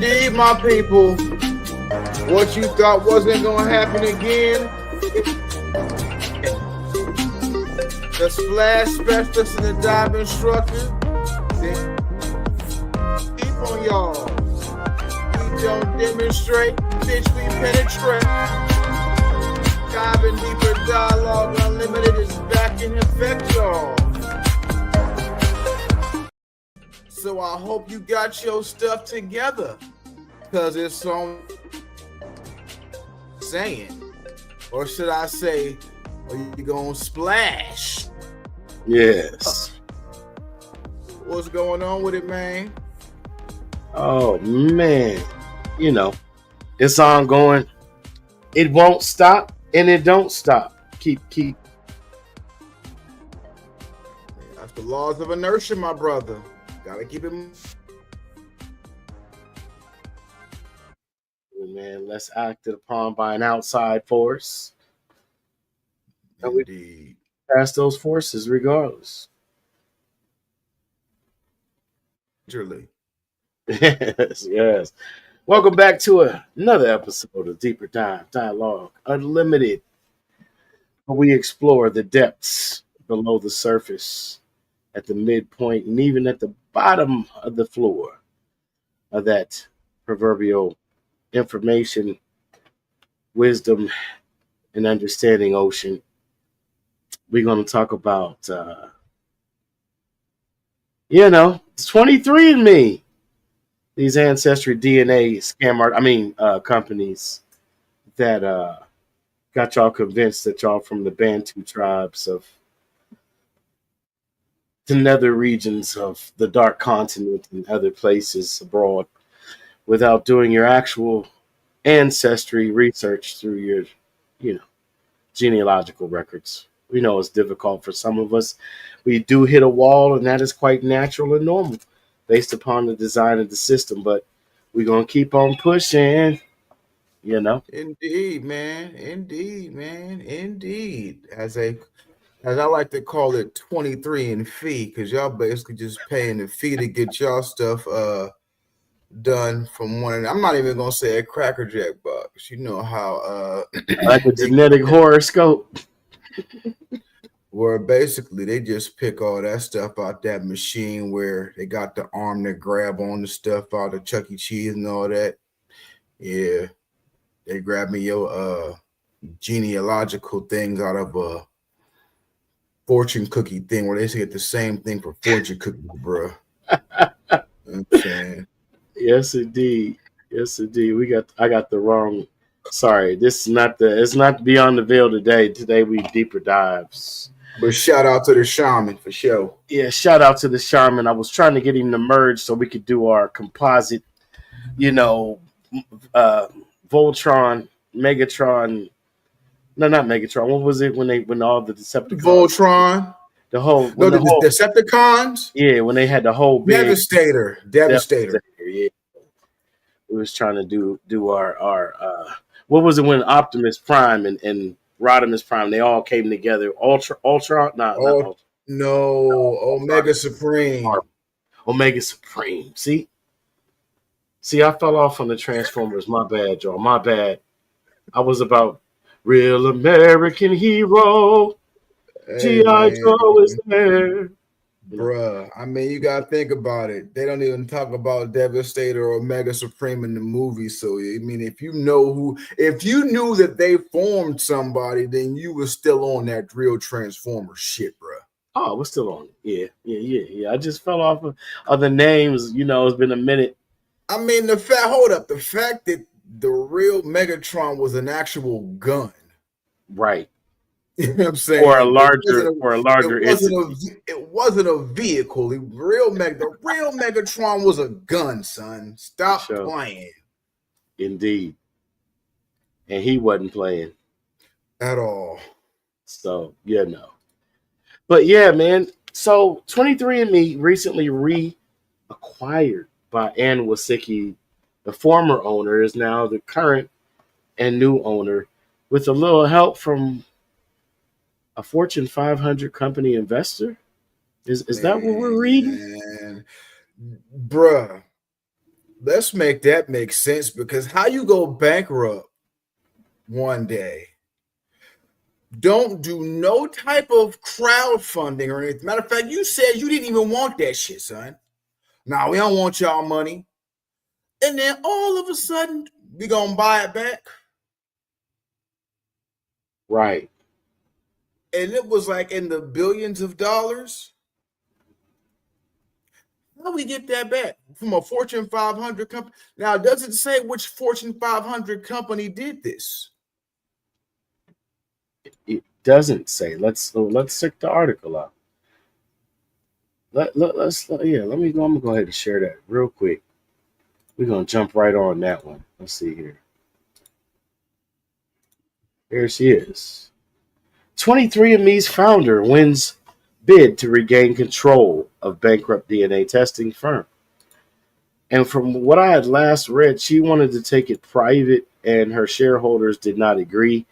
Indeed, my people. What you thought wasn't going to happen again. The splash specialist and the dive instructor. Keep on y'all. We don't demonstrate, bitch, we penetrate. Diving deeper dialogue unlimited is back in effect, y'all. So I hope you got your stuff together, cause it's on saying, or should I say, are you gonna splash? Yes. What's going on with it, man? Oh man, you know, it's ongoing. It won't stop, and it don't stop. Keep. That's the laws of inertia, my brother. Gotta keep it. Man, less acted upon by an outside force. And we pass those forces regardless. Literally. Yes. Welcome back to another episode of Deeper Dialogue Unlimited, where we explore the depths below the surface, at the midpoint, and even at the bottom of the floor of that proverbial information, wisdom, and understanding ocean. We're going to talk about, 23andMe. These Ancestry DNA scam companies that got y'all convinced that y'all from the Bantu tribes of the nether regions of the Dark Continent and other places abroad, without doing your actual ancestry research through your, genealogical records. We know it's difficult for some of us. We do hit a wall, and that is quite natural and normal based upon the design of the system, but we're going to keep on pushing, Indeed, man. As I like to call it, 23 and fee, because y'all basically just paying the fee to get y'all stuff done from one. I'm not even gonna say a Cracker Jack box. You know how like a genetic horoscope, where basically they just pick all that stuff out that machine where they got the arm to grab on the stuff out of Chuck E. Cheese and all that. Yeah, they grab me your genealogical things out of a fortune cookie thing where they say get the same thing for fortune cookies, bro. I'm saying. Yes, indeed. I got the wrong. Sorry, this is not it's not Beyond the Veil today. Today we deeper dives. But shout out to the shaman for sure. Yeah, shout out to the shaman. I was trying to get him to merge so we could do our composite, Voltron, Megatron. No, not Megatron. What was it when all the Decepticons? Voltron. The whole Decepticons. Yeah, when they had the whole big Devastator. Yeah, we was trying to do our what was it when Optimus Prime and Rodimus Prime, they all came together. Ultron, not Ultron. No, Omega Supreme. Omega Supreme. See, I fell off on the Transformers. My bad, y'all. My bad. I was about real American hero. G.I. Joe is there. Bruh, I mean, you gotta think about it. They don't even talk about Devastator or Omega Supreme in the movie. So I mean, if you knew that they formed somebody, then you were still on that real Transformer shit, bruh. Oh, we're still on it. Yeah. I just fell off of the names. It's been a minute. I mean, the fact that the real Megatron was an actual gun, right? You know what I'm saying? Or a larger. It wasn't a vehicle. The real Megatron was a gun, son. Stop playing. Indeed. And he wasn't playing at all. So But yeah, man. So 23andMe recently reacquired by Ann Wasicki. The former owner is now the current and new owner, with a little help from a Fortune 500 company investor. Is that what we're reading? Bruh, Let's make that make sense, because how you go bankrupt one day, don't do no type of crowdfunding or anything. Matter of fact, you said you didn't even want that shit, son. Nah, we don't want y'all money. And then all of a sudden, we gonna buy it back. Right. And it was like in the billions of dollars. How we get that back from a Fortune 500 company? Now, does it say which Fortune 500 company did this? It doesn't say. Let's check the article out. Let me go. I'm gonna go ahead and share that real quick. We're gonna jump right on that one. Let's see here. Here she is. 23andMe's founder wins bid to regain control of bankrupt DNA testing firm. And from what I had last read, she wanted to take it private, and her shareholders did not agree.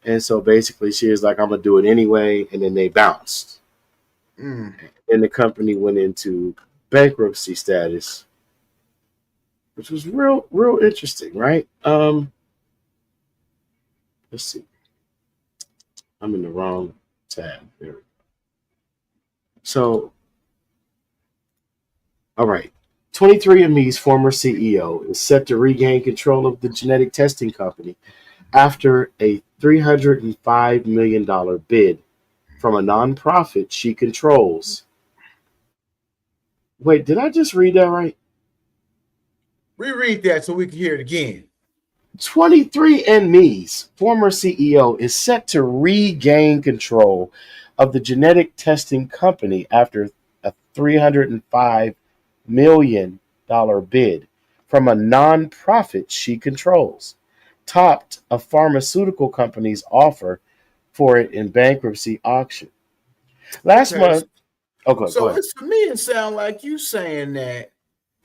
And so basically, she was like, "I'm gonna do it anyway," and then they bounced. And the company went into bankruptcy status, which was real interesting, right? Let's see. I'm in the wrong tab. There we go. So, all right. 23andMe's former CEO is set to regain control of the genetic testing company after a $305 million bid from a nonprofit she controls. Wait, did I just read that right? Reread that so we can hear it again. 23andMe's former CEO is set to regain control of the genetic testing company after a $305 million bid from a nonprofit she controls topped a pharmaceutical company's offer for it in bankruptcy auction. Last month, go ahead. To me, it sounds like you saying that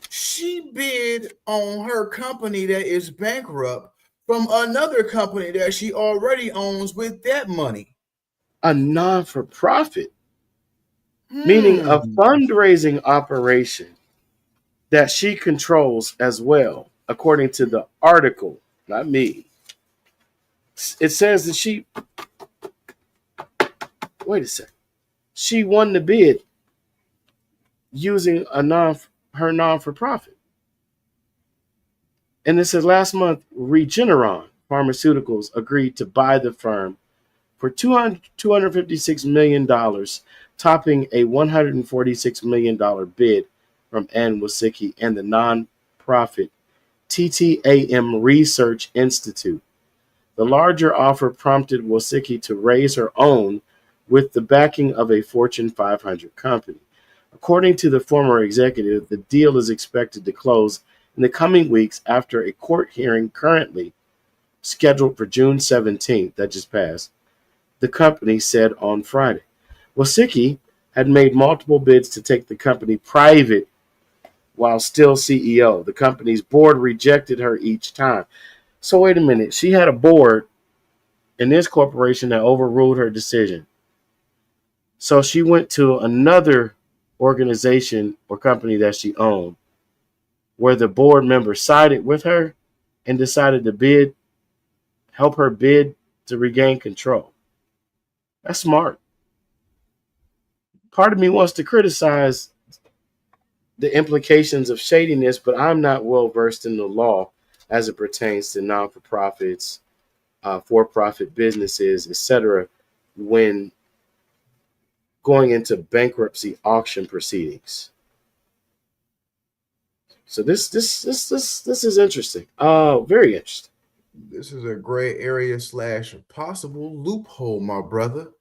she bid on her company that is bankrupt from another company that she already owns with that money. A non-for-profit, meaning a fundraising operation that she controls as well, according to the article, not me. It says that wait a second, she won the bid using her non-for-profit. And it says last month, Regeneron Pharmaceuticals agreed to buy the firm for $256 million, topping a $146 million bid from Ann Wosicki and the nonprofit TTAM Research Institute. The larger offer prompted Wosicki to raise her own with the backing of a Fortune 500 company. According to the former executive, the deal is expected to close in the coming weeks after a court hearing currently scheduled for June 17th, that just passed, the company said on Friday. Wosicki had made multiple bids to take the company private while still CEO. The company's board rejected her each time. So wait a minute. She had a board in this corporation that overruled her decision. So she went to another organization or company that she owned where the board member sided with her and decided to help her bid to regain control. That's smart. Part of me wants to criticize the implications of shadiness, but I'm not well versed in the law as it pertains to non-for-profits, for-profit businesses, etc., when going into bankruptcy auction proceedings. So this is interesting. Very interesting. This is a gray area / possible loophole, my brother.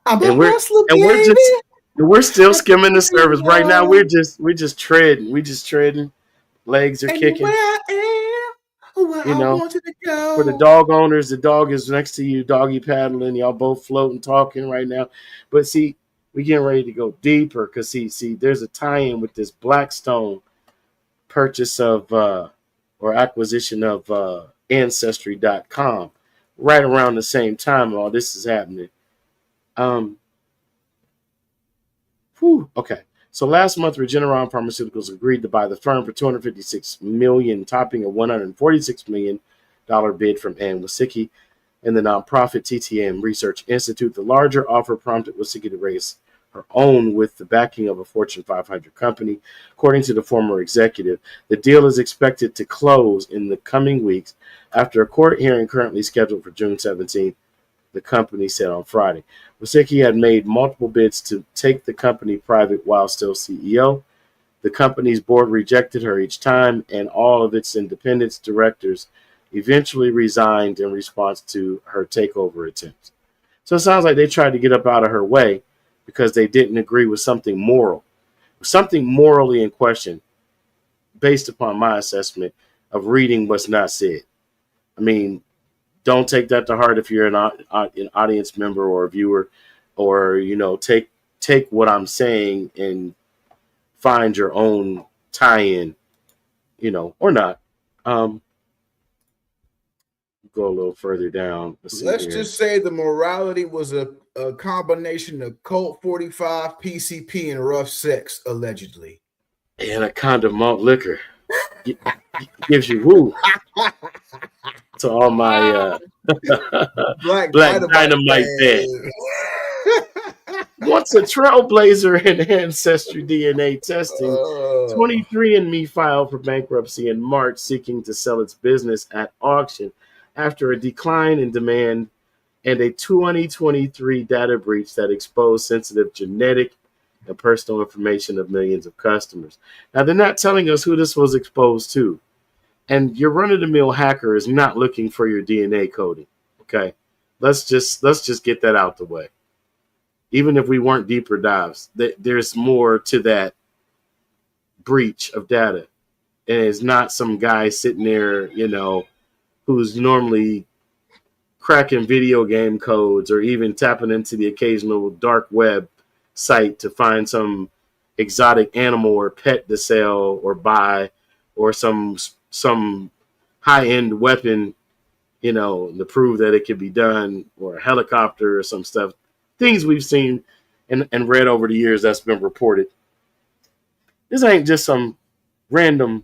I'm a hustler, baby. We're still skimming the surface right now. We're just treading. We just treading. Legs are kicking. Where I am, where I wanted to go. For the dog owners, the dog is next to you, doggy paddling. Y'all both floating, talking right now. But see, we're getting ready to go deeper because see, there's a tie-in with this Blackstone purchase of or acquisition of Ancestry.com right around the same time all this is happening. Okay. So last month, Regeneron Pharmaceuticals agreed to buy the firm for $256 million, topping a $146 million bid from Ann Wysocki and the nonprofit TTM Research Institute. The larger offer prompted Wysocki to raise her own with the backing of a Fortune 500 company. According to the former executive, the deal is expected to close in the coming weeks after a court hearing currently scheduled for June 17th, the company said on Friday. Wysocki had made multiple bids to take the company private while still CEO. The company's board rejected her each time, and all of its independent directors eventually resigned in response to her takeover attempts. So it sounds like they tried to get up out of her way because they didn't agree with something morally in question, based upon my assessment of reading what's not said. I mean, don't take that to heart if you're an audience member or a viewer, or take what I'm saying and find your own tie-in, or not. Go a little further down. Let's just say the morality was a combination of Colt 45, PCP, and rough sex, allegedly. And a condom malt liquor gives you woo. To all my Black Dynamite fans. Once a trailblazer in Ancestry DNA testing, 23andMe filed for bankruptcy in March, seeking to sell its business at auction after a decline in demand and a 2023 data breach that exposed sensitive genetic and personal information of millions of customers. Now, they're not telling us who this was exposed to. And your run-of-the-mill hacker is not looking for your DNA coding. Okay? Let's just get that out the way. Even if we weren't deeper dives, there's more to that breach of data. And it's not some guy sitting there, who's normally cracking video game codes or even tapping into the occasional dark web site to find some exotic animal or pet to sell or buy, or some high-end weapon, to prove that it could be done, or a helicopter or some stuff. Things we've seen and read over the years that's been reported. This ain't just some random,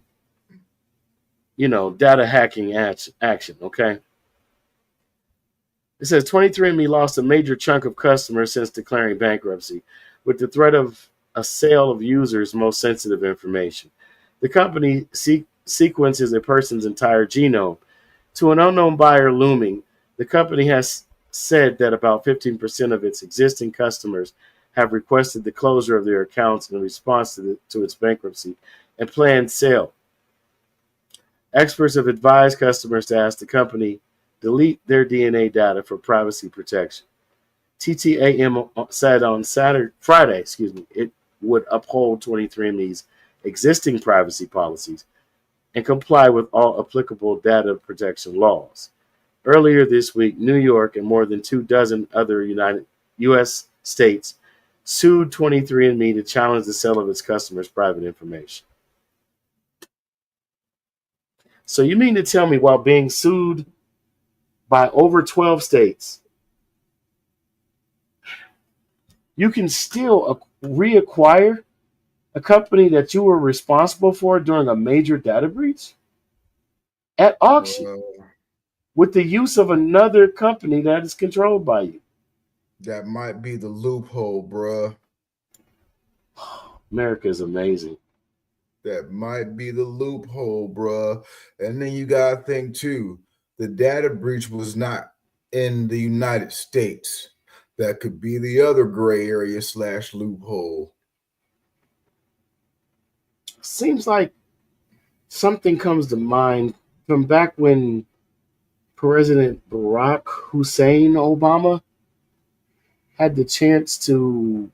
data hacking action, okay? It says 23andMe lost a major chunk of customers since declaring bankruptcy, with the threat of a sale of users' most sensitive information. The company sequences a person's entire genome. To an unknown buyer looming, the company has said that about 15% of its existing customers have requested the closure of their accounts in response to its bankruptcy and planned sale. Experts have advised customers to ask the company delete their DNA data for privacy protection. TTAM said on Friday, it would uphold 23andMe's existing privacy policies and comply with all applicable data protection laws. Earlier this week, New York and more than 24 other U.S. states sued 23andMe to challenge the sale of its customers' private information. So you mean to tell me, while being sued by over 12 states, you can still reacquire a company that you were responsible for during a major data breach at auction with the use of another company that is controlled by you? That might be the loophole, bruh. America is amazing. That might be the loophole, bruh. And then you got to think, too, the data breach was not in the United States. That could be the other gray area / loophole. Seems like something comes to mind from back when President Barack Hussein Obama had the chance to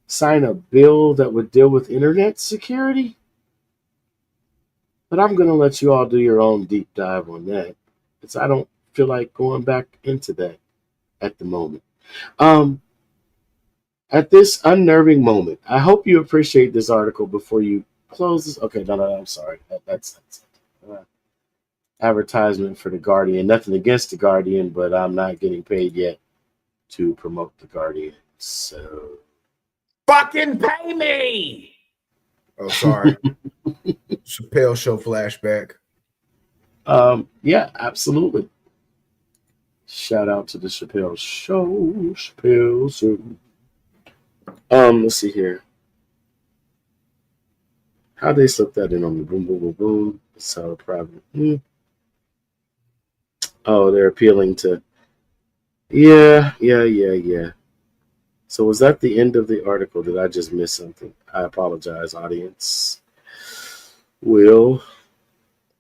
sign a bill that would deal with internet security. But I'm going to let you all do your own deep dive on that, because I don't feel like going back into that at the moment. At this unnerving moment, I hope you appreciate this article before you close this. Okay, no, I'm sorry. That's advertisement for The Guardian. Nothing against The Guardian, but I'm not getting paid yet to promote The Guardian. So fucking pay me! Oh, sorry. Chappelle Show flashback. Yeah, absolutely. Shout out to the Chappelle Show. Chappelle Show. Let's see here. How they slip that in on the boom, boom, boom, boom. So private. Oh, they're appealing to. Yeah. So was that the end of the article? Did I just miss something? I apologize, audience. Will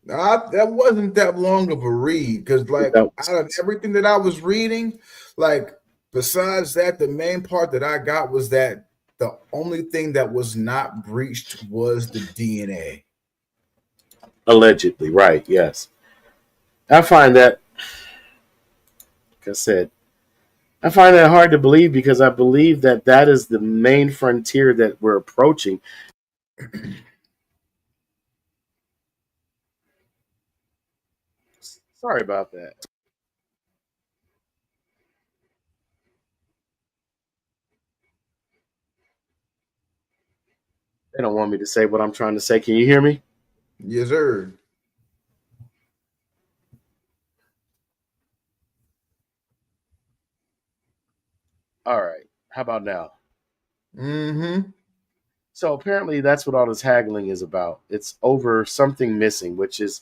That wasn't that long of a read because, like, that out of everything that I was reading, like, besides that, the main part that I got was that the only thing that was not breached was the DNA. allegedly right? Yes, I find that. Like I said, I find that hard to believe because I believe that that is the main frontier that we're approaching. Sorry about that. They don't want me to say what I'm trying to say. Can you hear me? Yes, sir. All right. How about now? Mm-hmm. So apparently that's what all this haggling is about. It's over something missing, which is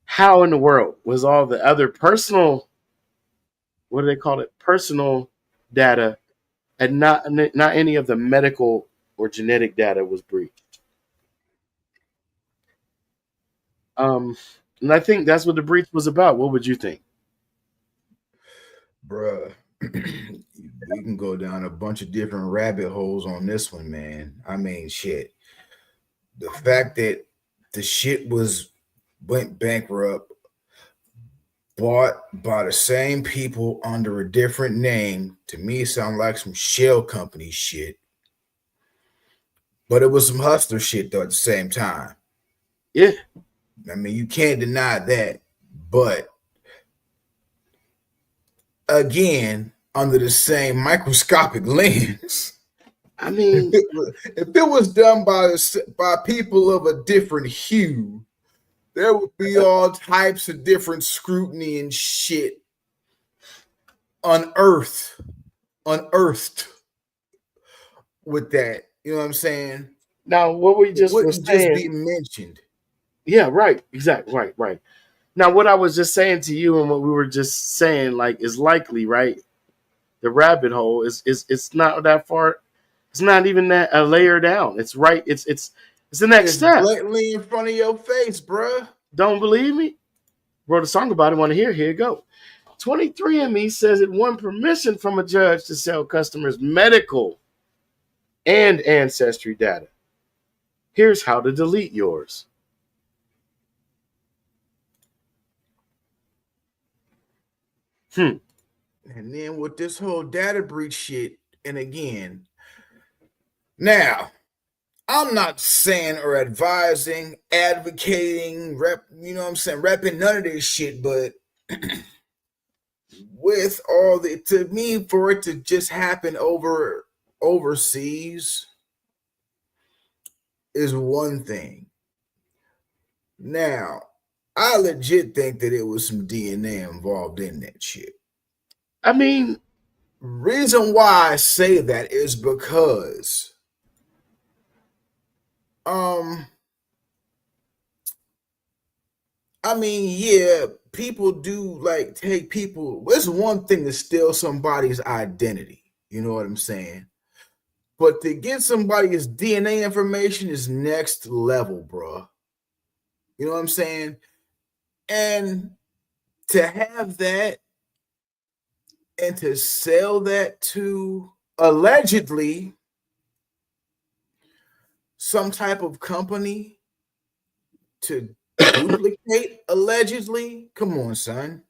how in the world was all the other personal, what do they call it? Personal data, and not any of the medical or genetic data was breached. Um, and I think that's what the breach was about. What would you think? Bruh. We can go down a bunch of different rabbit holes on this one, man. I mean, shit. The fact that the shit went bankrupt, bought by the same people under a different name, to me sound like some shell company shit. But it was some hustler shit though at the same time. Yeah, I mean, you can't deny that. But again, under the same microscopic lens, I if mean, it was done by people of a different hue, there would be all types of different scrutiny and shit unearthed, unearthed with that. You know what I'm saying? now what we It just was wouldn't just be saying. mentioned. Yeah, right, exactly, right. Now, what I was just saying to you and what we were just saying, like, is likely, right? The rabbit hole is it's not that far. It's not even that a layer down. It's right. It's the next It's step. blatantly in front of your face, bruh. Don't believe me? Wrote a song about it. Want to hear? Here you go. 23andMe says it won permission from a judge to sell customers' medical and ancestry data. Here's how to delete yours. Hmm. And then with this whole data breach shit, and again, now I'm not saying or advising, advocating, you know what I'm saying, repping none of this shit, but with all the, to me, for it to just happen overseas is one thing. Now, I legit think that it was some DNA involved in that shit. I mean, Reason why I say that is because um I mean, yeah, people do like take people. It's one thing to steal somebody's identity. You know what I'm saying? But to get somebody's DNA information is next level, bro. You know what I'm saying? And to have that and to sell that to allegedly some type of company to duplicate allegedly, come on, son.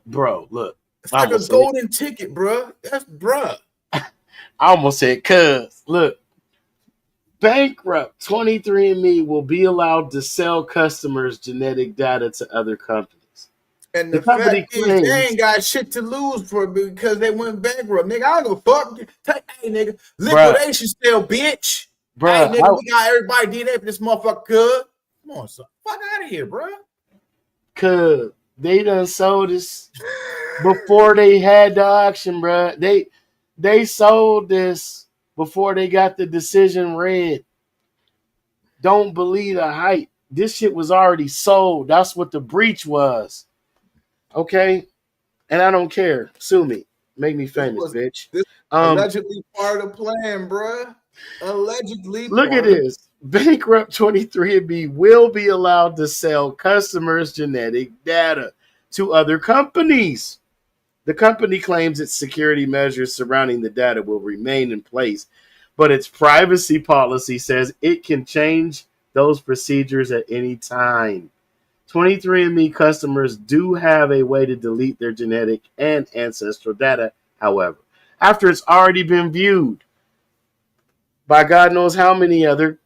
bro, look. It's I like a almost said it. golden ticket, bro. That's bruh. I almost said, cuz, look. Bankrupt 23andMe will be allowed to sell customers' genetic data to other companies. And The the company fact is, they claims, ain't got shit to lose for it because they went bankrupt. Nigga, I don't give a fuck. Hey, nigga, bruh, liquidation sale, bitch. Hey, Bruh, nigga, we got everybody DNA for this motherfucker, cuz. Come on, son. Fuck out of here, bro. cuz they done sold this before they had the auction, bruh. They sold this before they got the decision read. Don't believe the hype. This shit was already sold. That's what the breach was. Okay? And I don't care. Sue me. Make me famous, bitch. This allegedly part of the plan, bro. Allegedly Look at part of the this. Bankrupt 23andMe will be allowed to sell customers' genetic data to other companies. The company claims its security measures surrounding the data will remain in place, but its privacy policy says it can change those procedures at any time. 23andMe customers do have a way to delete their genetic and ancestral data, however, after it's already been viewed by God knows how many other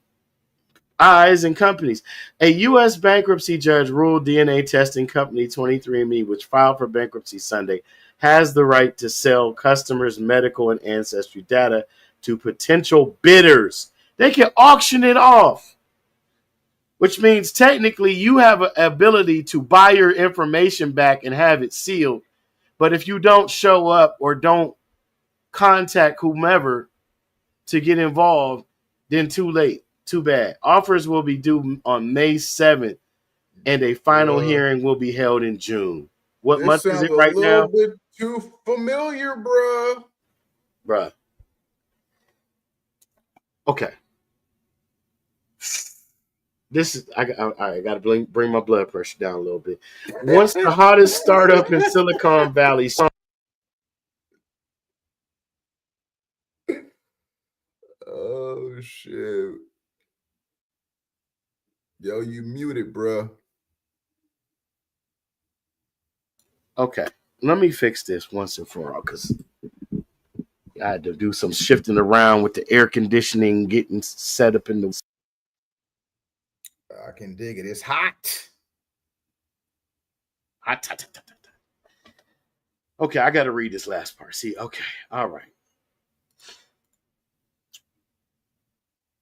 eyes and companies. A U.S. bankruptcy judge ruled DNA testing company 23andMe, which filed for bankruptcy Sunday, has the right to sell customers' medical and ancestry data to potential bidders. They can auction it off, which means technically you have an ability to buy your information back and have it sealed. But if you don't show up or don't contact whomever to get involved, then too late. Too bad. Offers will be due on May 7th, and a final hearing will be held in June. What This month is sounds it a right little now? bit too familiar, bro. Bruh. Okay. This is I got to bring my blood pressure down a little bit. Once the hottest startup in Silicon Valley, Oh shit. Yo, you muted, bro. okay, let me fix this once and for all because I had to do some shifting around with the air conditioning getting set up in the. I can dig it. It's hot. Okay, I got to read this last part. See, okay, all right.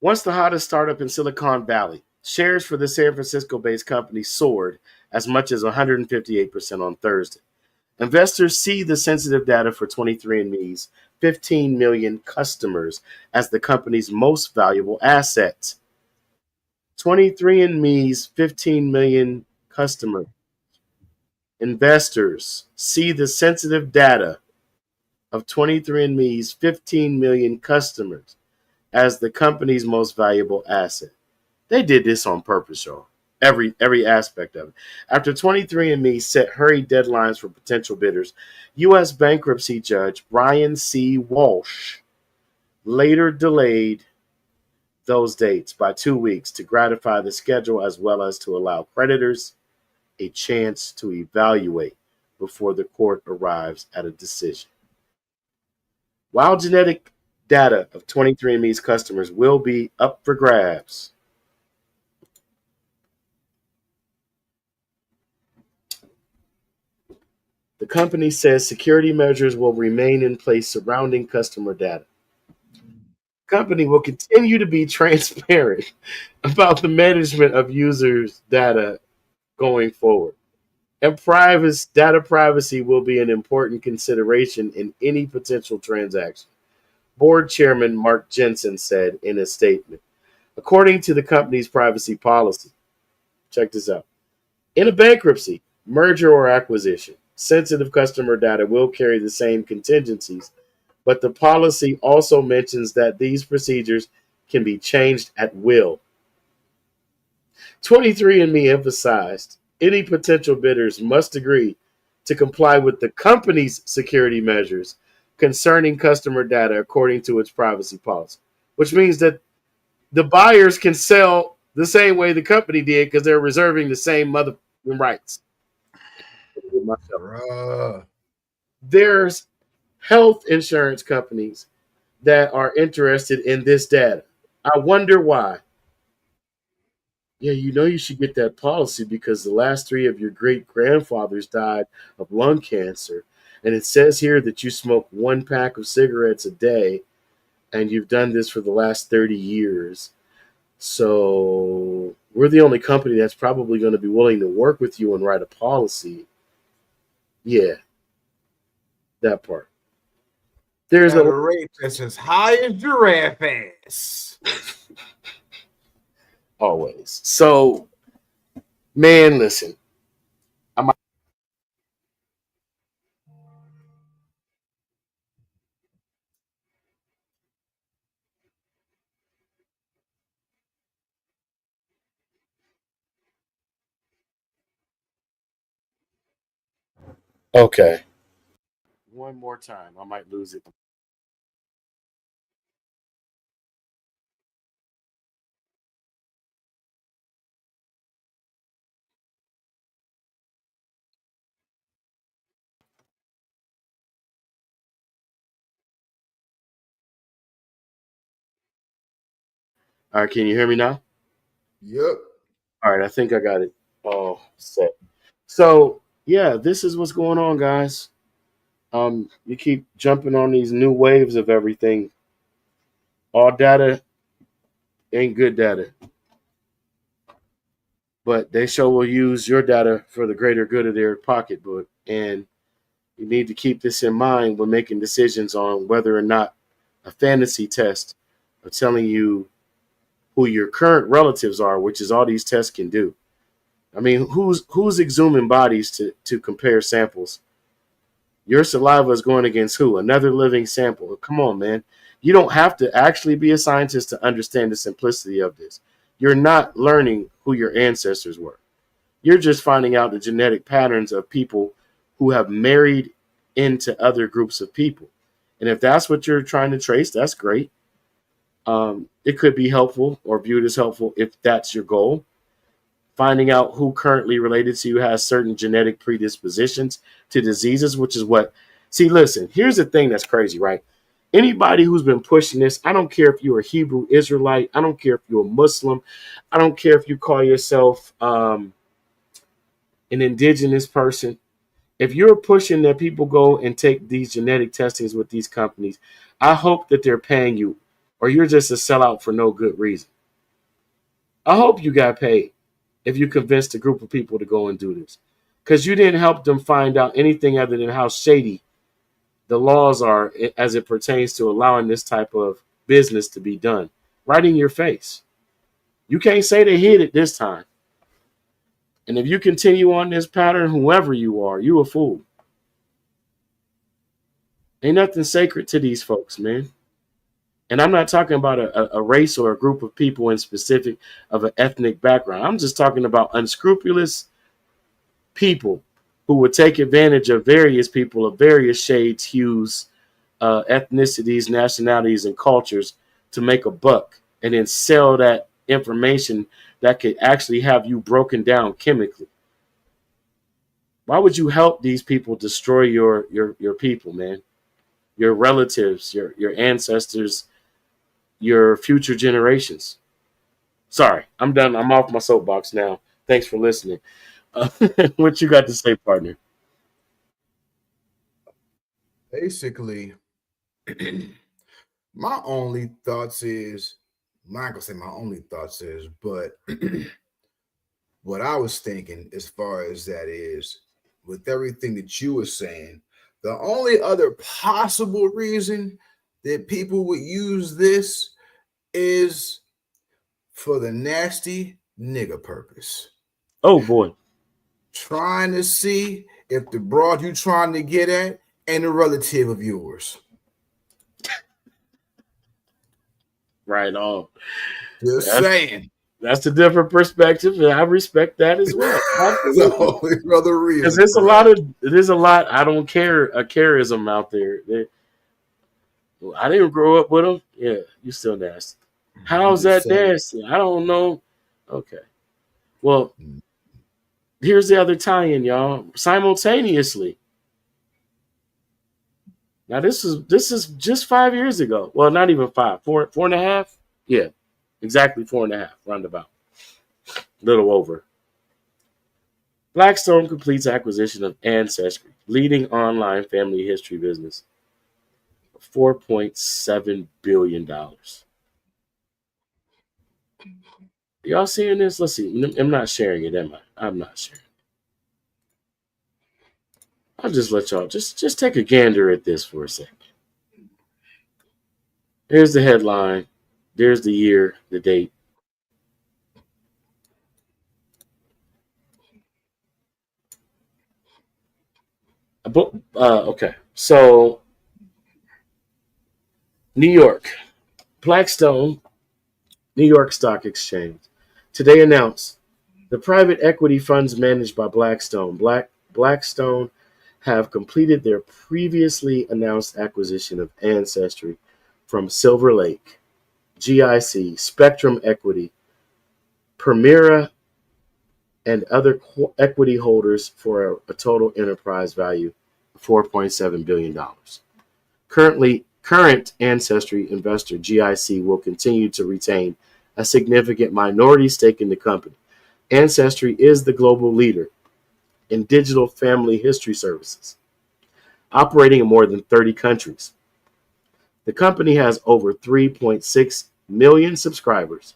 Once the hottest startup in Silicon Valley, shares for the San Francisco-based company soared as much as 158% on Thursday. Investors see the sensitive data for 23andMe's 15 million customers as the company's most valuable asset. 23andMe's 15 million customer investors see the sensitive data of 23andMe's 15 million customers as the company's most valuable asset. They did this on purpose, y'all. Every aspect of it. After 23andMe set hurried deadlines for potential bidders, U.S. bankruptcy judge Brian C. Walsh later delayed those dates by 2 weeks to gratify the schedule as well as to allow creditors a chance to evaluate before the court arrives at a decision. While genetic data of 23andMe's customers will be up for grabs, the company says security measures will remain in place surrounding customer data. The company will continue to be transparent about the management of users' data going forward. And data privacy will be an important consideration in any potential transaction, Board Chairman Mark Jensen said in a statement. According to the company's privacy policy, check this out. In a bankruptcy, merger, or acquisition, sensitive customer data will carry the same contingencies, but the policy also mentions that these procedures can be changed at will. 23andMe emphasized any potential bidders must agree to comply with the company's security measures concerning customer data according to its privacy policy, which means that the buyers can sell the same way the company did because they're reserving the same mother rights. Bruh. There's health insurance companies that are interested in this data. I wonder why. Yeah, you should get that policy because the last three of your great grandfathers died of lung cancer. And it says here that you smoke 1 pack of cigarettes a day and you've done this for the last 30 years. So we're the only company that's probably going to be willing to work with you and write a policy. Yeah, that part. There's At a a rate that's as high as giraffe ass. always. So, man, listen. I'm okay. One more time, I might lose it. All right, can you hear me now? Yep. All right, I think I got it all set. So, yeah, this is what's going on, guys. You keep jumping on these new waves of everything. All data ain't good data, but they sure will use your data for the greater good of their pocketbook. And you need to keep this in mind when making decisions on whether or not a fantasy test are telling you who your current relatives are, which is all these tests can do. I mean, who's exhuming bodies to compare samples? Your saliva is going against who? Another living sample. Come on, man. You don't have to actually be a scientist to understand the simplicity of this. You're not learning who your ancestors were. You're just finding out the genetic patterns of people who have married into other groups of people. And if that's what you're trying to trace, that's great. It could be helpful or viewed as helpful if that's your goal. Finding out who currently related to you has certain genetic predispositions to diseases, which is what. See, listen, here's the thing that's crazy, right? Anybody who's been pushing this, I don't care if you're a Hebrew Israelite, I don't care if you're a Muslim, I don't care if you call yourself an indigenous person. If you're pushing that people go and take these genetic testings with these companies, I hope that they're paying you, or you're just a sellout for no good reason. I hope you got paid if you convinced a group of people to go and do this, because you didn't help them find out anything other than how shady the laws are as it pertains to allowing this type of business to be done right in your face. You can't say they hid it this time. And if you continue on this pattern, whoever you are, you a fool. Ain't nothing sacred to these folks, man. And I'm not talking about a race or a group of people in specific of an ethnic background. I'm just talking about unscrupulous people who would take advantage of various people of various shades, hues, ethnicities, nationalities, and cultures to make a buck and then sell that information that could actually have you broken down chemically. Why would you help these people destroy your people, man? Your relatives, your ancestors, your future generations. Sorry, I'm done. I'm off my soapbox now. Thanks for listening. Uh, what you got to say, partner? Basically, my only thoughts is, I'm not gonna say my only thoughts is, but what I was thinking as far as that is, with everything that you were saying, the only other possible reason that people would use this is for the nasty nigga purpose. Oh boy. Trying to see if the broad you trying to get at ain't a relative of yours. Right on. Just That's saying. that's a different perspective, and I respect that as well. The Absolutely. only other Because reason, bro. there's a lot I don't care a charism out there. I didn't grow up with them. Yeah, you still nasty. I'm How's just that saying. nasty? I don't know. Okay. Well, here's the other tie-in, y'all. Simultaneously. Now this is just 5 years ago. Well, not even five, four and a half. Yeah, exactly 4.5, roundabout. Little over. Blackstone completes acquisition of Ancestry, leading online family history business. $4.7 billion. Y'all seeing this? Let's see. I'm not sharing it, am I? I'm not sharing. I'll just let y'all just take a gander at this for a second. Here's the headline. There's the year, the date. Okay, so New York, Blackstone, New York Stock Exchange, today announced the private equity funds managed by Blackstone have completed their previously announced acquisition of Ancestry from Silver Lake, GIC, Spectrum Equity, Permira, and other equity holders for a total enterprise value of $4.7 billion. Current Ancestry investor GIC will continue to retain a significant minority stake in the company. Ancestry is the global leader in digital family history services, operating in more than 30 countries. The company has over 3.6 million subscribers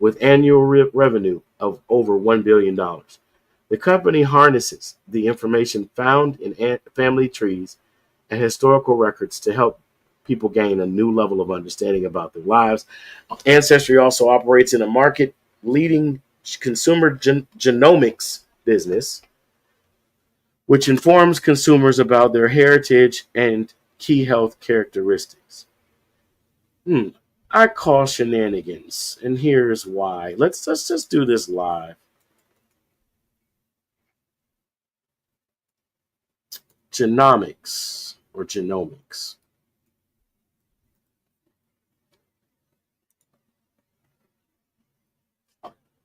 with annual revenue of over $1 billion. The company harnesses the information found in family trees and historical records to help people gain a new level of understanding about their lives. Ancestry also operates in a market-leading consumer genomics business, which informs consumers about their heritage and key health characteristics. I call shenanigans, and here's why. Let's just do this live. Genomics or genomics.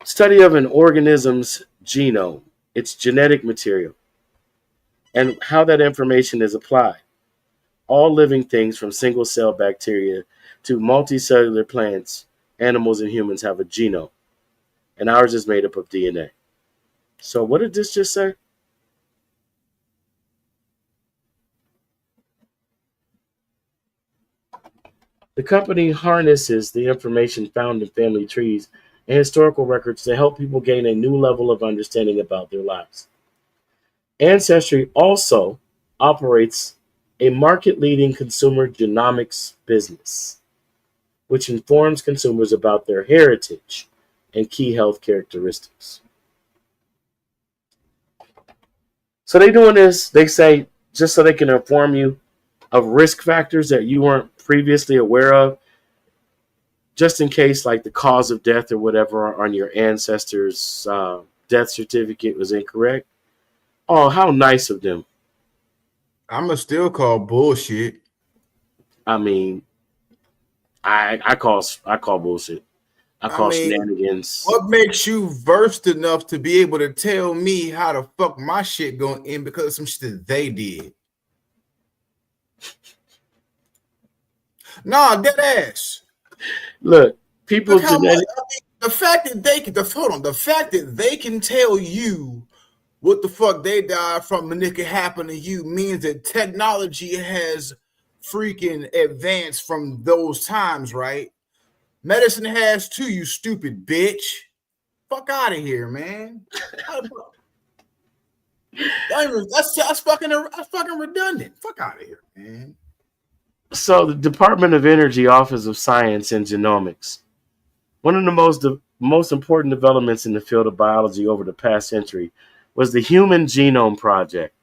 Study of an organism's genome, its genetic material, and how that information is applied. All living things from single-cell bacteria to multicellular plants, animals, and humans have a genome, and ours is made up of DNA. So what did this just say? The company harnesses the information found in family trees and historical records to help people gain a new level of understanding about their lives. Ancestry also operates a market-leading consumer genomics business, which informs consumers about their heritage and key health characteristics. So they're doing this, they say, just so they can inform you of risk factors that you weren't previously aware of, just in case like the cause of death or whatever on your ancestors' death certificate was incorrect. Oh, how nice of them. I'ma still call bullshit. I mean, I call bullshit. I call shenanigans. What makes you versed enough to be able to tell me how the fuck my shit going in because of some shit that they did? Nah, dead ass. Look, people genetic. The fact that they can tell you what the fuck they died from and it can happen to you means that technology has freaking advanced from those times, right? Medicine has too, you stupid bitch. Fuck out of here, man. That's fucking redundant. Fuck out of here, man. So the Department of Energy Office of Science and Genomics, one of the most important developments in the field of biology over the past century was the Human Genome Project.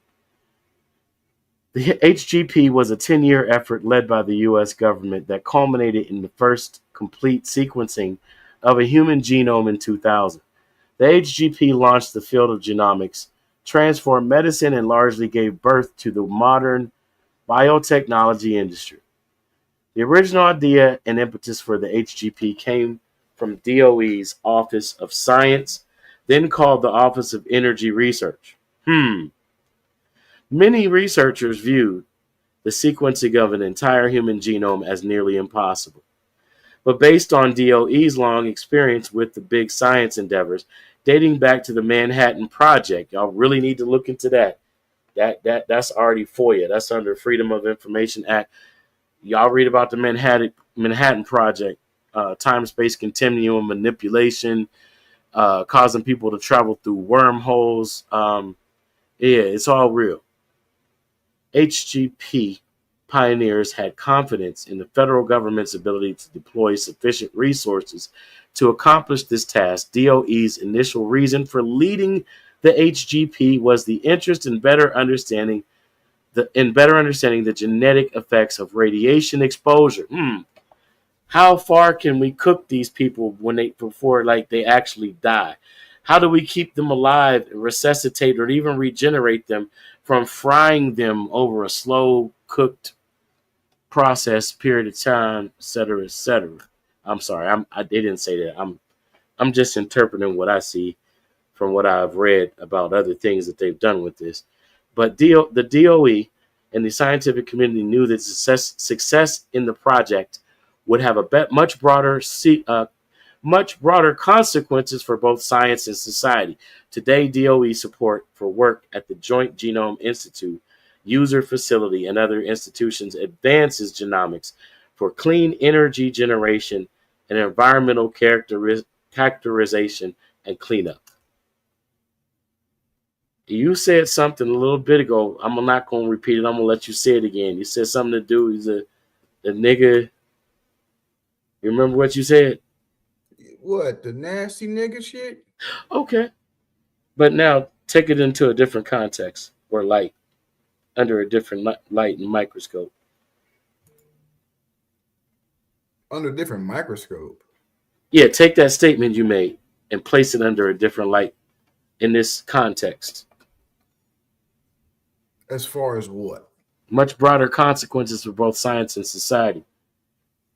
The HGP was a 10-year effort led by the U.S. government that culminated in the first complete sequencing of a human genome in 2000. The HGP launched the field of genomics, transformed medicine, and largely gave birth to the modern biotechnology industry. The original idea and impetus for the HGP came from DOE's Office of Science, then called the Office of Energy Research. Many researchers viewed the sequencing of an entire human genome as nearly impossible. But based on DOE's long experience with the big science endeavors, dating back to the Manhattan Project, y'all really need to look into that. That's already FOIA. That's under Freedom of Information Act. Y'all read about the Manhattan Project, time-space continuum manipulation, causing people to travel through wormholes. Yeah, it's all real. HGP pioneers had confidence in the federal government's ability to deploy sufficient resources to accomplish this task. DOE's initial reason for leading the HGP was the interest in better understanding the genetic effects of radiation exposure. How far can we cook these people before they actually die? How do we keep them alive, resuscitate, or even regenerate them from frying them over a slow cooked process period of time, et cetera, et cetera? I'm sorry, they didn't say that. I'm just interpreting what I see from what I've read about other things that they've done with this. But the DOE and the scientific community knew that success in the project would have much broader consequences for both science and society. Today, DOE support for work at the Joint Genome Institute, user facility, and other institutions advances genomics for clean energy generation and environmental characterization and cleanup. You said something a little bit ago. I'm not going to repeat it. I'm going to let you say it again. You said something to do with the nigga. You remember what you said? What, the nasty nigga shit? Okay. But now take it into a different context or light, under a different light and microscope. Under a different microscope? Yeah, take that statement you made and place it under a different light in this context. As far as what? Much broader consequences for both science and society.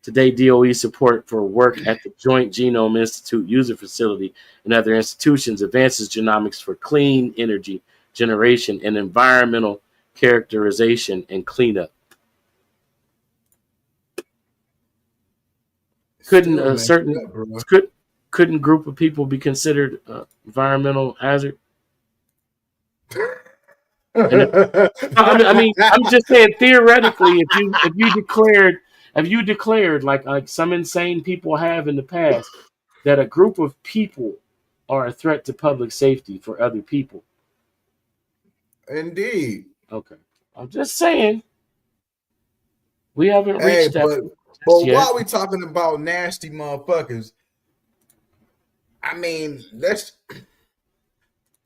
Today, DOE support for work at the Joint Genome Institute user facility and other institutions advances genomics for clean energy generation and environmental characterization and cleanup. Couldn't a certain couldn't group of people be considered environmental hazard? I'm just saying theoretically, if you declared like some insane people have in the past that a group of people are a threat to public safety for other people. Indeed. Okay, I'm just saying we haven't reached that. But while we talking about nasty motherfuckers, I mean, that's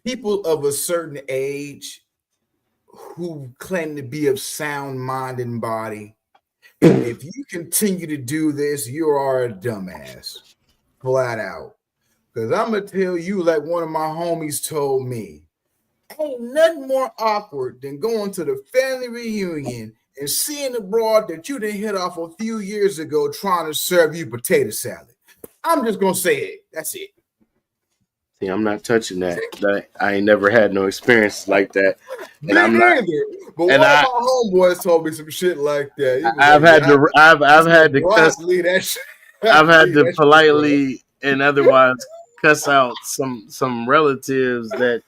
people of a certain age who claim to be of sound mind and body. If you continue to do this, you are a dumbass, flat out. Because I'm going to tell you, like one of my homies told me, ain't nothing more awkward than going to the family reunion and seeing the broad that you done hit off a few years ago trying to serve you potato salad. I'm just going to say it. That's it. See, I'm not touching that. I ain't never had no experience like that. And I'm not either. But one of my homeboys told me some shit like that. I've had to cuss. I've had to politely and otherwise cuss out some relatives that.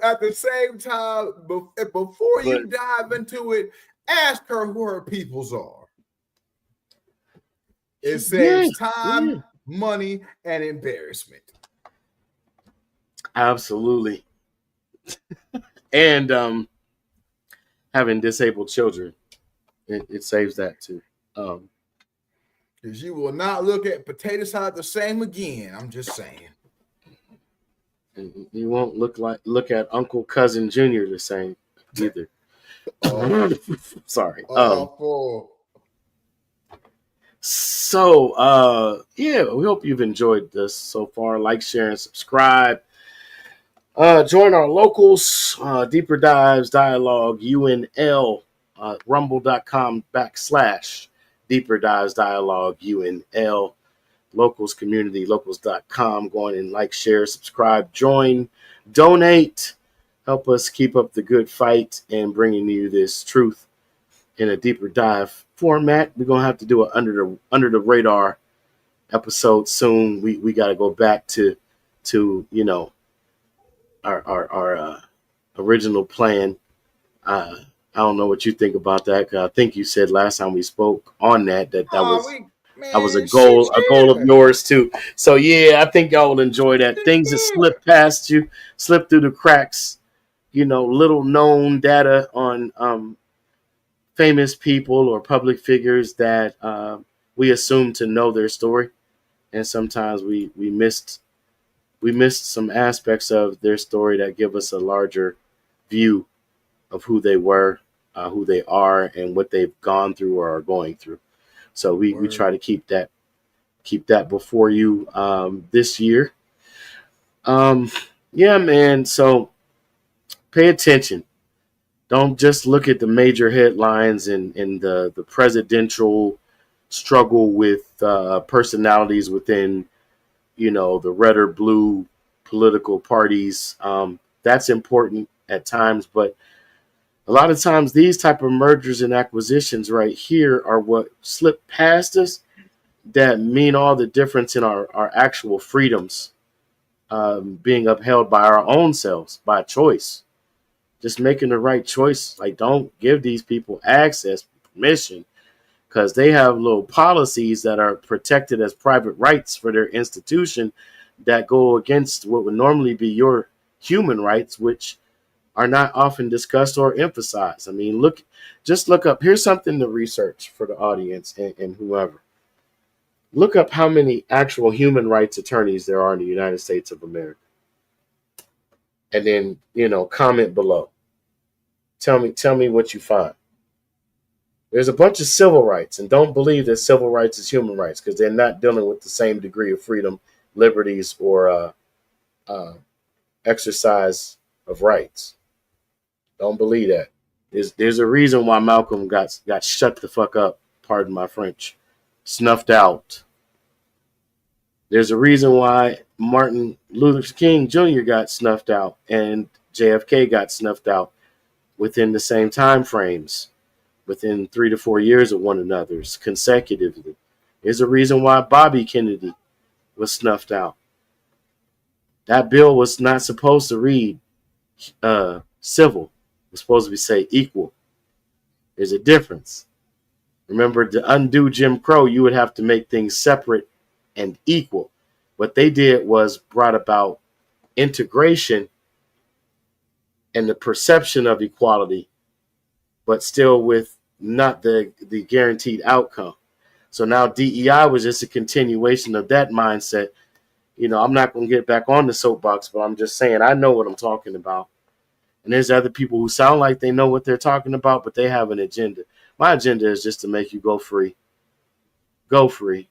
At the same time, before you dive into it, ask her who her peoples are. It saves time, money, and embarrassment. Absolutely. And having disabled children, it saves that too. Because you will not look at potato salad the same again. I'm just saying. And you won't look at Uncle Cousin Junior the same either. Sorry. So we hope you've enjoyed this so far. Like, share, and subscribe. Join our locals, Deeper Dives Dialogue UNL, rumble.com/Deeper Dives Dialogue UNL. Locals community, locals.com. Go on and like, share, subscribe, join, donate. Help us keep up the good fight and bringing you this truth in a deeper dive format. We're gonna have to do an under the radar episode soon. We got to go back to our original plan. I don't know what you think about that. 'Cause I think you said last time we spoke on that Oh, was we that was man, shit, a goal of yeah. yours too. So yeah, I think y'all will enjoy that. Things that Yeah. slip past you, slip through the cracks. Little known data on famous people or public figures that we assume to know their story, and sometimes we missed some aspects of their story that give us a larger view of who they were, who they are, and what they've gone through or are going through. So we try Word. to keep that before you this year. Um, yeah, man. So pay attention. Don't just look at the major headlines and the presidential struggle with personalities within the red or blue political parties. That's important at times, but a lot of times these type of mergers and acquisitions right here are what slip past us that mean all the difference in our actual freedoms being upheld by our own selves by choice, just making the right choice. Like, don't give these people access, permission, because they have little policies that are protected as private rights for their institution that go against what would normally be your human rights, which are not often discussed or emphasized. I mean, just look up. Here's something to research for the audience and whoever. Look up how many actual human rights attorneys there are in the United States of America, and then comment below. Tell me what you find. There's a bunch of civil rights, and don't believe that civil rights is human rights because they're not dealing with the same degree of freedom, liberties, or uh, exercise of rights. Don't believe that. There's a reason why Malcolm got shut the fuck up. Pardon my French. Snuffed out. There's a reason why Martin Luther King Jr. got snuffed out and JFK got snuffed out within the same time frames, within 3 to 4 years of one another's consecutively. There's a reason why Bobby Kennedy was snuffed out. That bill was not supposed to read civil. It was supposed to be say equal. There's a difference. Remember, to undo Jim Crow, you would have to make things separate and equal. What they did was brought about integration and the perception of equality, but still with not the guaranteed outcome. So now DEI was just a continuation of that mindset. I'm not going to get back on the soapbox, but I'm just saying I know what I'm talking about. And there's other people who sound like they know what they're talking about, but they have an agenda. My agenda is just to make you go free. Go free.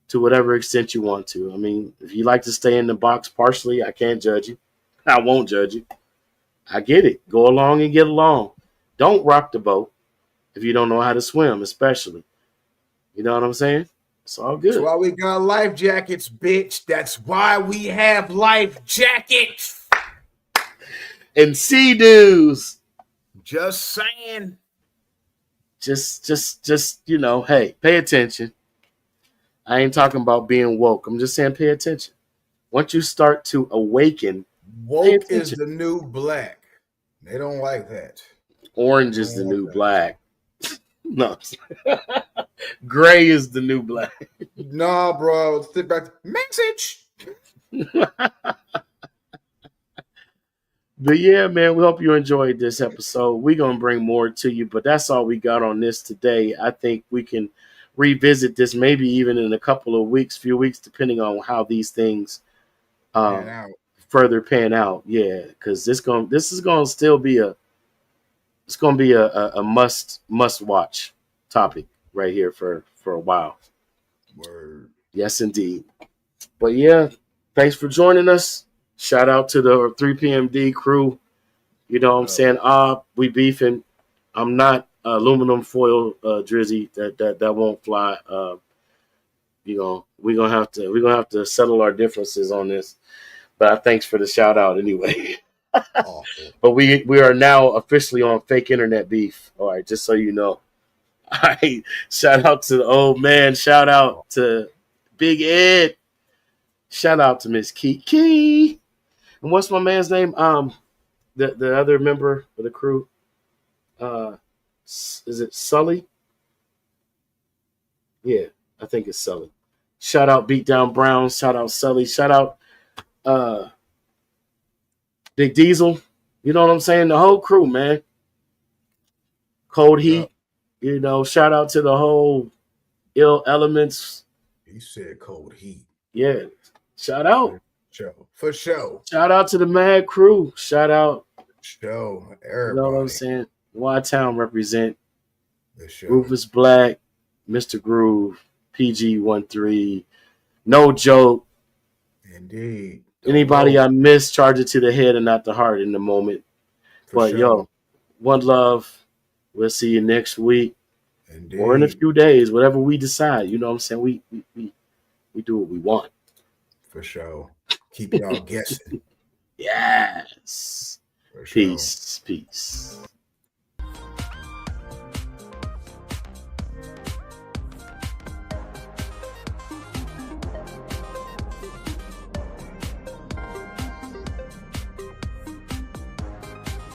To whatever extent you want to. I mean, if you like to stay in the box partially, I can't judge you. I won't judge you. I get it. Go along and get along. Don't rock the boat if you don't know how to swim, especially. You know what I'm saying? It's all That's good. why we got life jackets, bitch. That's why we have life jackets. And Sea-Doos. Just saying. Just, hey, pay attention. I ain't talking about being woke. I'm just saying pay attention. Once you start to awaken, pay Woke is attention. the new black. They don't like that. Orange They is the don't like new that. black. No. Gray is the new black. Nah, bro. Sit back. Message. But yeah, man, we hope you enjoyed this episode. We're going to bring more to you, but that's all we got on this today. I think we can revisit this maybe even in a couple of weeks, few weeks, depending on how these things Pan um, out. further pan out. Yeah, because this is going to still be a must watch topic right here for a while. Word. Yes, indeed. But yeah, thanks for joining us. Shout out to the 3PMD crew. You know what I'm saying? We beefing. I'm not aluminum foil drizzy. That won't fly. We're gonna have to settle our differences on this. But thanks for the shout out anyway. Awful. But we are now officially on fake internet beef. All right, just so you know. All right. Shout out to the old man. Shout out to Big Ed. Shout out to Miss Kiki. And what's my man's name? the other member of the crew, is it Sully? Yeah, I think it's Sully. Shout out Beatdown Brown. Shout out Sully. Shout out uh, Big Diesel. You know what I'm saying? The whole crew, man. Cold Yep. Heat. Shout out to the whole Ill Elements. He said cold heat. Yeah. Shout out. For sure. Shout out to the Mad Crew. Shout out. Show You know what I'm everybody. saying? Y-Town represent. For sure. Rufus Black, Mr. Groove, PG13, No Joke. Indeed. Anybody I miss, charge it to the head and not the heart in the moment. For But sure. one love. We'll see you next week Indeed. or in a few days, whatever we decide. You know what I'm saying? We do what we want. For sure. Keep y'all guessing. Yes. For sure. Peace.